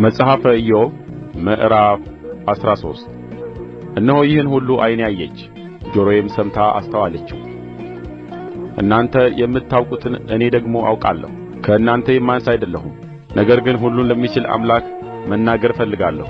መጽሐፈ ኢዮብ ምዕራፍ 13 እነሆ ይህን ሁሉ ዓይኔ አየች፣ ጆሮዬም ሰምታ አስተዋለችው። እናንተ የምታውቁትን እኔ ደግሞ አውቃለሁ። ከእናንተ የማንስ አይደለሁም። ነገር ግን ሁሉን ለሚችል አምላክ መናገር እፈልጋለሁ፣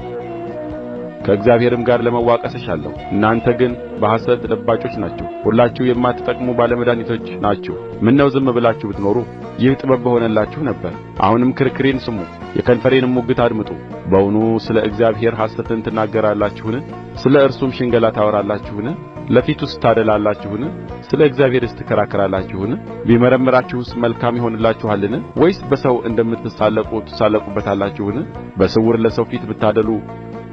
ከእግዚአብሔርም ጋር ለመዋቀስ እሻለሁ። እናንተ ግን በሐሰት ለባጮች ናችሁ፣ ሁላችሁ የማትጠቅሙ ባለመድኃኒቶች ናችሁ። ምነው ዝም ብላችሁ ብትኖሩ ይህ ጥበብ በሆነላችሁ ነበር። አሁንም ክርክሬን ስሙ፣ የከንፈሬንም ሙግት አድምጡ። በውኑ ስለ እግዚአብሔር ሐሰትን ትናገራላችሁን? ስለ እርሱም ሽንገላ ታወራላችሁን? ለፊቱስ ታደላላችሁን? ስለ እግዚአብሔርስ ትከራከራላችሁን? ቢመረምራችሁስ መልካም ይሆንላችኋልን? ወይስ በሰው እንደምትሳለቁ ትሳለቁበታላችሁን? በስውር ለሰው ፊት ብታደሉ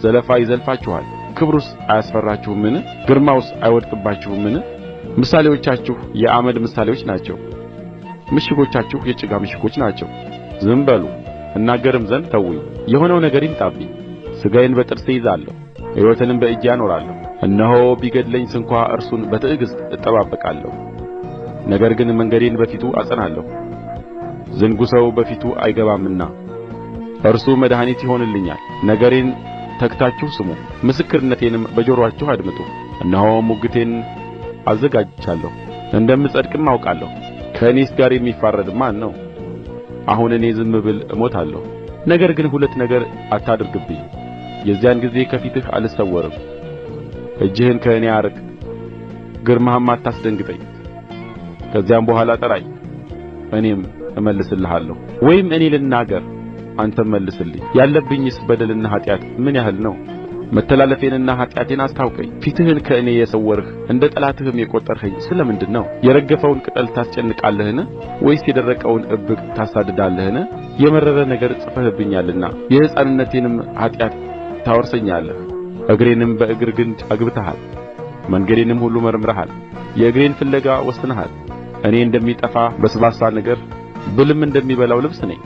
ዘለፋ ይዘልፋችኋል። ክብሩስ አያስፈራችሁምን? ግርማውስ አይወድቅባችሁምን? ምሳሌዎቻችሁ የአመድ ምሳሌዎች ናቸው፣ ምሽጎቻችሁ የጭቃ ምሽጎች ናቸው። ዝም በሉ እናገርም ዘንድ ተዉኝ። የሆነው ነገር ይምጣብኝ። ሥጋዬን በጥርሴ ይዛለሁ፣ ሕይወትንም በእጄ አኖራለሁ። እነሆ ቢገድለኝ ስንኳ እርሱን በትዕግሥት እጠባበቃለሁ። ነገር ግን መንገዴን በፊቱ አጸናለሁ፣ ዝንጉ ሰው በፊቱ አይገባምና እርሱ መድኃኒት ይሆንልኛል። ነገሬን ተግታችሁ ስሙ፣ ምስክርነቴንም በጆሮአችሁ አድምጡ። እነሆ ሙግቴን አዘጋጅቻለሁ፣ እንደምጸድቅም አውቃለሁ። ከእኔስ ጋር የሚፋረድ ማን ነው? አሁን እኔ ዝም ብል እሞታለሁ። ነገር ግን ሁለት ነገር አታድርግብኝ፣ የዚያን ጊዜ ከፊትህ አልሰወርም። እጅህን ከእኔ አርቅ፣ ግርማህም አታስደንግጠኝ። ከዚያም በኋላ ጥራኝ፣ እኔም እመልስልሃለሁ። ወይም እኔ ልናገር፣ አንተም መልስልኝ። ያለብኝስ በደልና ኃጢአት ምን ያህል ነው? መተላለፌንና ኃጢአቴን አስታውቀኝ። ፊትህን ከእኔ የሰወርህ እንደ ጠላትህም የቈጠርኸኝ ስለ ምንድር ነው? የረገፈውን ቅጠል ታስጨንቃለህን? ወይስ የደረቀውን ዕብቅ ታሳድዳለህን? የመረረ ነገር ጽፈህብኛልና የሕፃንነቴንም ኃጢአት ታወርሰኛለህ። እግሬንም በእግር ግንድ አግብተሃል፣ መንገዴንም ሁሉ መርምረሃል። የእግሬን ፍለጋ ወስነሃል። እኔ እንደሚጠፋ በስባሳ ነገር ብልም እንደሚበላው ልብስ ነኝ።